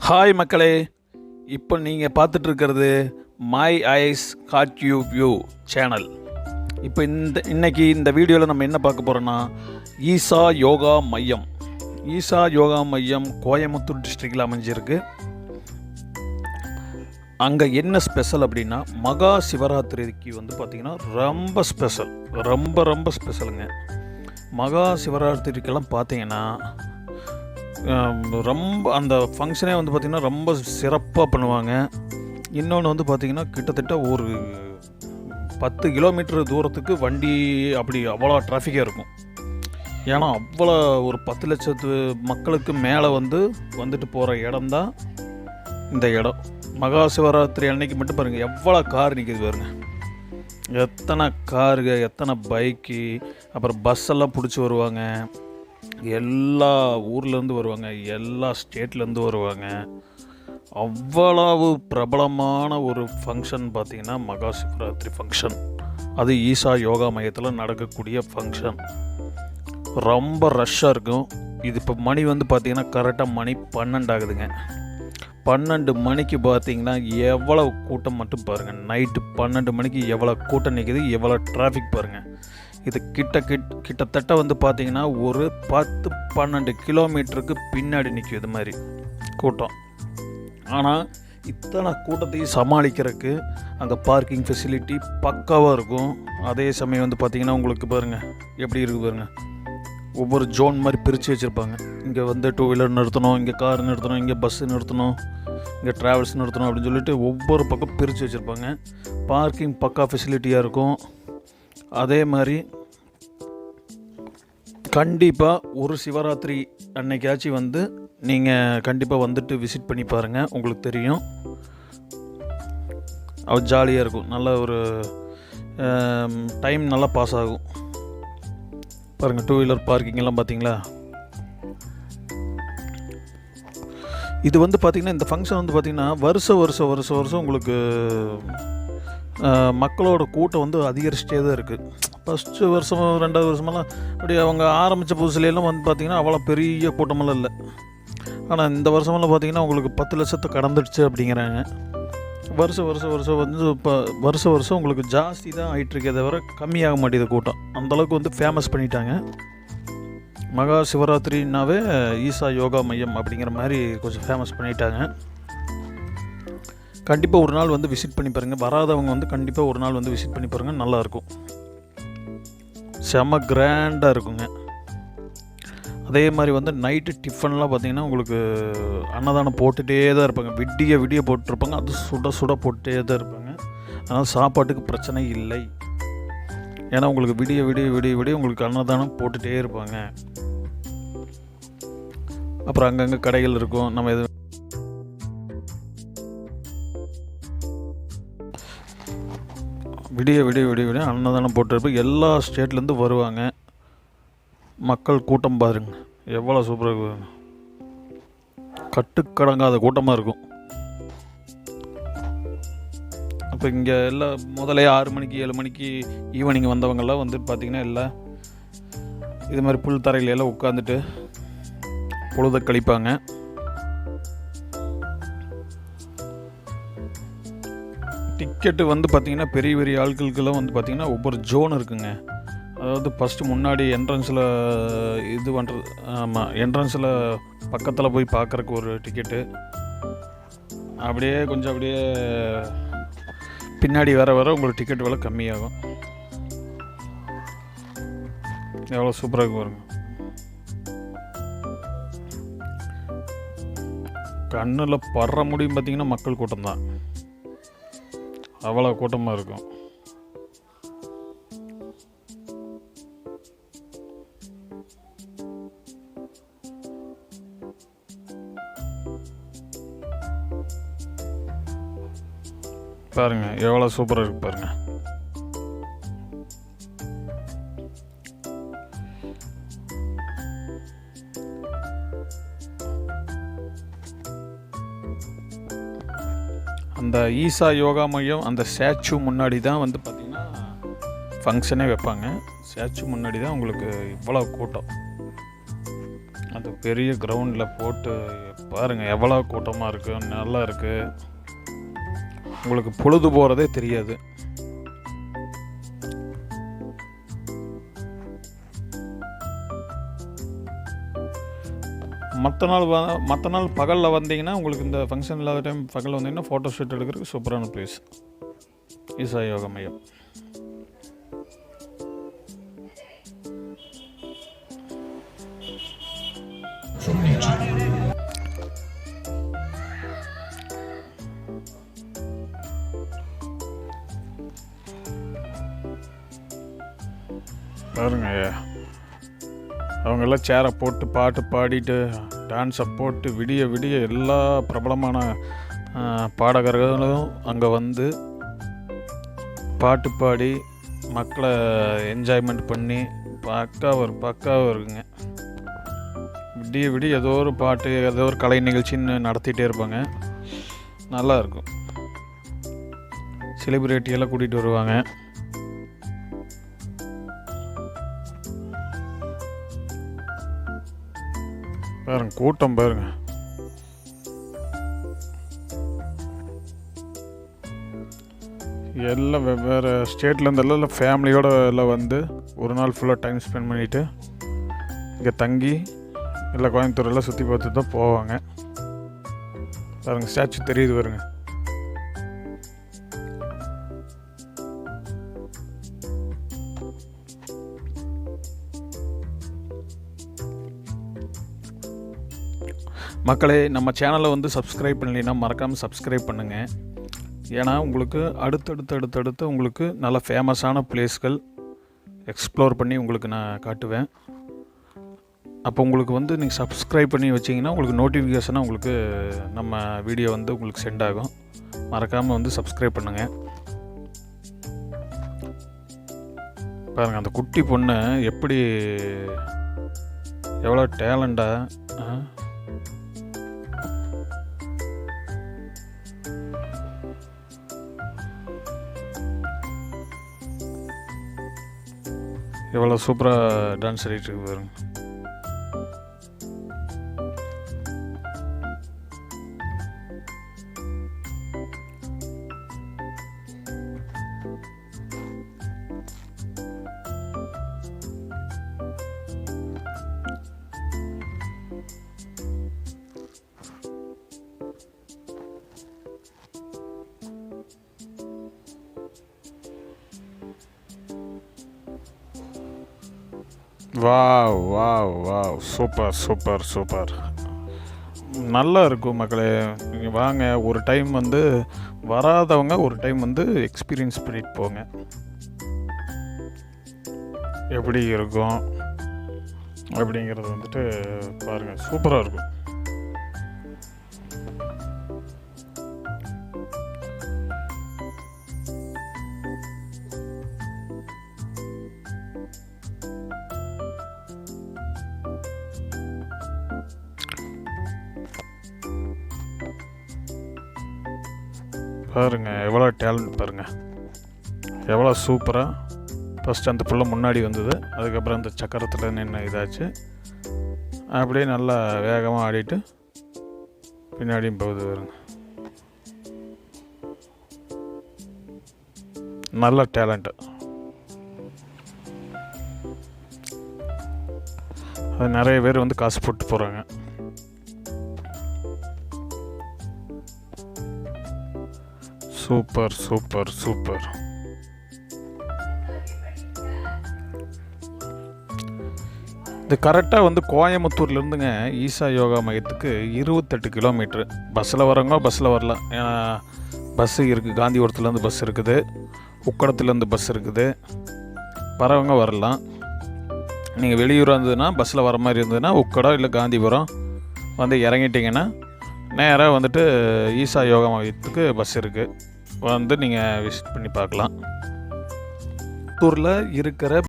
Hi மக்களே, இப்போ நீங்கள் பார்த்துட்ருக்கிறது my eyes got you view channel. இப்போ இன்னைக்கு இந்த வீடியோவில் நம்ம என்ன பார்க்க போகிறோன்னா, ஈசா யோகா மையம். ஈசா யோகா மையம் கோயம்புத்தூர் டிஸ்ட்ரிக்டில் அமைஞ்சிருக்கு. அங்கே என்ன ஸ்பெஷல் அப்படின்னா, மகா சிவராத்திரிக்கு பார்த்திங்கன்னா ரொம்ப ஸ்பெஷலுங்க. மகா சிவராத்திரிக்கெல்லாம் பார்த்தீங்கன்னா ரொம்ப அந்த ஃபங்க்ஷனே பார்த்திங்கன்னா ரொம்ப சிறப்பாக பண்ணுவாங்க. இன்னொன்று பார்த்திங்கன்னா கிட்டத்தட்ட ஒரு 10 கிலோமீட்டர் தூரத்துக்கு வண்டி அவ்வளோ டிராஃபிக்காக இருக்கும். ஏன்னா அவ்வளோ ஒரு 10 லட்சத்து மக்களுக்கு மேலே வந்துட்டு போகிற இடம்தான் இந்த இடம். மகா சிவராத்திரி அன்னைக்கு மட்டும் பாருங்கள் எவ்வளோ கார் நிற்கிது பாருங்கள். எத்தனை காருங்க, எத்தனை பைக்கு, அப்புறம் பஸ்ஸெல்லாம் பிடிச்சி வருவாங்க. எல்லா ஊர்லேருந்து வருவாங்க, எல்லா ஸ்டேட்லேருந்து வருவாங்க. அவ்வளவு பிரபலமான ஒரு ஃபங்க்ஷன் பார்த்திங்கன்னா மகா சிவராத்திரி ஃபங்க்ஷன். அது ஈசா யோகா மையத்தில் நடக்கக்கூடிய ஃபங்க்ஷன். ரொம்ப ரஷ்ஷாக இருக்கும். இது இப்போ மணி பார்த்திங்கன்னா கரெக்டாக மணி 12 ஆகுதுங்க. 12 மணிக்கு பார்த்திங்கன்னா எவ்வளோ கூட்டம் மட்டும் பாருங்கள். நைட்டு 12 மணிக்கு எவ்வளோ கூட்டம் நிற்கிது, எவ்வளோ டிராஃபிக் பாருங்கள். இது கிட்டத்தட்ட பார்த்திங்கன்னா ஒரு 10-12 கிலோமீட்டருக்கு பின்னாடி நிற்கும் இது மாதிரி கூட்டம். ஆனால் இத்தனை கூட்டத்தையும் சமாளிக்கிறதுக்கு அங்கே பார்க்கிங் ஃபெசிலிட்டி பக்காவாக இருக்கும். அதே சமயம் பார்த்திங்கன்னா உங்களுக்கு பாருங்கள் எப்படி இருக்குது பாருங்கள். ஒவ்வொரு ஜோன் மாதிரி பிரித்து வச்சுருப்பாங்க. இங்கே 2 வீலர் நிறுத்தணும், இங்கே கார் நிறுத்தணும், இங்கே பஸ்ஸு நிறுத்தணும், இங்கே ட்ராவல்ஸ் நிறுத்தணும் அப்படின்னு சொல்லிட்டு ஒவ்வொரு பக்கம் பிரித்து வச்சுருப்பாங்க. பார்க்கிங் பக்கா ஃபெசிலிட்டியாக இருக்கும். அதே மாதிரி கண்டிப்பாக ஒரு சிவராத்திரி அன்னைக்காச்சும் நீங்கள் கண்டிப்பாக வந்துட்டு விசிட் பண்ணி பாருங்கள், உங்களுக்கு தெரியும். அது ஜாலியாக இருக்கும். நல்ல ஒரு டைம் நல்லா பாஸ் ஆகும் பாருங்கள். 2 வீலர் பார்க்கிங் எல்லாம் பார்த்தீங்களா. இது பார்த்திங்கன்னா இந்த ஃபங்க்ஷன் பார்த்திங்கன்னா வருஷம் உங்களுக்கு மக்களோட கூட்டம் அதிகரிச்சிட்டே தான் இருக்குது. ஃபஸ்ட்டு வருஷம் 2வது வருஷமெல்லாம் அப்படி அவங்க ஆரம்பித்த புதுசுலாம் பார்த்திங்கன்னா அவ்வளோ பெரிய கூட்டமெல்லாம் இல்லை. ஆனால் இந்த வருஷமெல்லாம் பார்த்திங்கன்னா உங்களுக்கு 10 லட்சத்தை கடந்துடுச்சு அப்படிங்கிறாங்க. வருஷம் இப்போ வருஷம் உங்களுக்கு ஜாஸ்தி தான் ஆகிட்டுருக்கே தவிர கம்மியாக மாட்டேது கூட்டம். அந்தளவுக்கு ஃபேமஸ் பண்ணிட்டாங்க. மகா சிவராத்திரினாவே ஈசா யோகா மையம் அப்படிங்கிற மாதிரி கொஞ்சம் ஃபேமஸ் பண்ணிட்டாங்க. கண்டிப்பாக ஒரு நாள் விசிட் பண்ணி பாருங்கள். வராதவங்க கண்டிப்பாக ஒரு நாள் விசிட் பண்ணி பாருங்கள், நல்லாயிருக்கும். செம கிராண்டாக இருக்குங்க. அதே மாதிரி நைட்டு டிஃபன்லாம் பார்த்திங்கன்னா உங்களுக்கு அன்னதானம் போட்டுகிட்டே தான் இருப்பாங்க. விடிய போட்டுருப்பாங்க. அது சுட போட்டுகிட்டே தான் இருப்பாங்க. அதனால் சாப்பாட்டுக்கு பிரச்சனை இல்லை. ஏன்னா உங்களுக்கு விடிய உங்களுக்கு அன்னதானம் போட்டுகிட்டே இருப்பாங்க. அப்புறம் அங்கங்கே கடைகள் இருக்கும். நம்ம எது விடிய அன்னதானம் போட்டுருப்போம். எல்லா ஸ்டேட்லேருந்து வருவாங்க. மக்கள் கூட்டம் பாருங்க எவ்வளோ சூப்பராக இருக்கும். கட்டுக்கடங்காத கூட்டமாக இருக்கும். அப்போ இங்கே எல்லாம் முதலே 6 மணிக்கு 7 மணிக்கு ஈவினிங் வந்தவங்கெல்லாம் பார்த்திங்கன்னா எல்லாம் இது மாதிரி புல் தரையிலெல்லாம் உட்காந்துட்டு பொழுத கழிப்பாங்க. டிக்கெட்டு பார்த்திங்கன்னா பெரிய ஆட்களுக்கெல்லாம் பார்த்திங்கன்னா ஒவ்வொரு ஜோன் இருக்குங்க. அதாவது ஃபஸ்ட்டு முன்னாடி என்ட்ரன்ஸில் இது பண்ணுறது, ஆமாம், என்ட்ரன்ஸில் பக்கத்தில் போய் பார்க்குறக்கு ஒரு டிக்கெட்டு. அப்படியே பின்னாடி வர உங்களுக்கு டிக்கெட் விலை கம்மியாகும். எவ்வளோ சூப்பராக வருங்க. கண்ணில் படுற முடியும் பார்த்திங்கன்னா மக்கள் கூட்டம் தான். அவ்வளோ கூட்டமாக இருக்கும். பாருங்க எவ்வளோ சூப்பராக இருக்கு பாருங்க. அந்த ஈசா யோகா மையம் அந்த ஸ்டாச்சு முன்னாடி தான் பார்த்திங்கன்னா ஃபங்க்ஷனே வைப்பாங்க. ஸ்டாச்சு முன்னாடி தான் உங்களுக்கு இவ்வளோ கூட்டம். அந்த பெரிய கிரவுண்டில் போட்டு பாருங்கள் எவ்வளோ கூட்டமாக இருக்குது, நல்லா இருக்குது. உங்களுக்கு பொழுது போகிறதே தெரியாது. மற்ற நாள் பகலில் வந்தீங்கன்னா உங்களுக்கு இந்த ஃபங்க்ஷன் இல்லாத டைம் பகலில் வந்தீங்கன்னா ஃபோட்டோ ஷூட் எடுக்கிறதுக்கு சூப்பரான பிளேஸ் ஈசா யோகா மையம். பாருங்க, அவங்கெல்லாம் சேரை போட்டு பாட்டு பாடிட்டு டான்ஸை போட்டு விடிய விடிய எல்லா பிரபலமான பாடகர்களும் அங்கே வந்து பாட்டு பாடி மக்களை என்ஜாய்மெண்ட் பண்ணி பக்காவாக இருக்குங்க. விடிய விடிய ஏதோ ஒரு பாட்டு, ஏதோ ஒரு கலை நிகழ்ச்சின்னு நடத்திகிட்டே இருப்பாங்க. நல்லா இருக்கும். செலிப்ரிட்டியெல்லாம் கூட்டிகிட்டு வருவாங்க. பாருங்க கூட்டம் பாருங்க. எல்லாம் வெவ்வேறு ஸ்டேட்லேருந்து எல்லாம் ஃபேமிலியோடு எல்லாம் வந்து ஒரு நாள் ஃபுல்லாக டைம் ஸ்பெண்ட் பண்ணிவிட்டு இங்கே தங்கி எல்லாம் கோயம்புத்தூரெல்லாம் சுற்றி பார்த்து தான் போவாங்க. பாருங்க ஸ்டாச்சு தெரியுது பாருங்க. மக்களே, நம்ம சேனலை வந்து சப்ஸ்கிரைப் பண்ணலைன்னா மறக்காமல் சப்ஸ்கிரைப் பண்ணுங்கள். ஏன்னா உங்களுக்கு அடுத்தடுத்து உங்களுக்கு நல்ல ஃபேமஸான பிளேஸ்கள் எக்ஸ்ப்ளோர் பண்ணி உங்களுக்கு நான் காட்டுவேன். அப்போ உங்களுக்கு வந்து நீங்கள் சப்ஸ்கிரைப் பண்ணி வச்சிங்கன்னா உங்களுக்கு நோட்டிஃபிகேஷனாக உங்களுக்கு நம்ம வீடியோ வந்து உங்களுக்கு சென்ட் ஆகும். மறக்காமல் வந்து சப்ஸ்கிரைப் பண்ணுங்கள். பாருங்கள் அந்த குட்டி பொண்ணு எப்படி எவ்வளோ டேலண்டாக எவ்வளோ சூப்பராக டான்ஸ் ஆடிட்டு இருக்கு பாருங்க. வாவ் வாவ் வாவ் சூப்பர் நல்லா இருக்கும் மக்களே. நீங்கள் வாங்க, ஒரு டைம் வந்து வராதவங்க ஒரு டைம் வந்து எக்ஸ்பீரியன்ஸ் பண்ணிட்டு போங்க, எப்படி இருக்கும் அப்படிங்கிறது வந்துட்டு பாருங்கள். சூப்பராக இருக்கும். பாருங்கள் எவ்வளோ டேலண்ட் பாருங்கள், எவ்வளோ சூப்பராக. ஃபஸ்ட்டு அந்த புள்ள முன்னாடி வந்தது, அதுக்கப்புறம் அந்த சக்கரத்தில் நின்று இதாச்சு, அப்படியே நல்லா வேகமாக ஆடிட்டு பின்னாடியும் போகுது பாருங்க. நல்ல டேலண்ட்டு. அது நிறைய பேர் வந்து காசு போட்டு போகிறாங்க. சூப்பர். இது கரெக்டாக வந்து கோயம்புத்தூர்லேருந்துங்க ஈசா யோகா மையத்துக்கு 28 கிலோமீட்ரு. பஸ்ஸில் வரவங்க பஸ்ஸில் வரலாம். பஸ்ஸு இருக்குது, காந்திபுரத்துலேருந்து பஸ் இருக்குது, உக்கடத்துலேருந்து பஸ் இருக்குது, வரவங்க வரலாம். நீங்கள் வெளியூராக இருந்ததுன்னா பஸ்ஸில் வர மாதிரி இருந்ததுன்னா உக்கடம் இல்லை காந்திபுரம் வந்து இறங்கிட்டிங்கன்னா நேராக வந்துட்டு ஈசா யோகா மையத்துக்கு பஸ் இருக்குது, வந்து நீங்கள் விசிட் பண்ணி பார்க்கலாம். ஊரில் இருக்கிற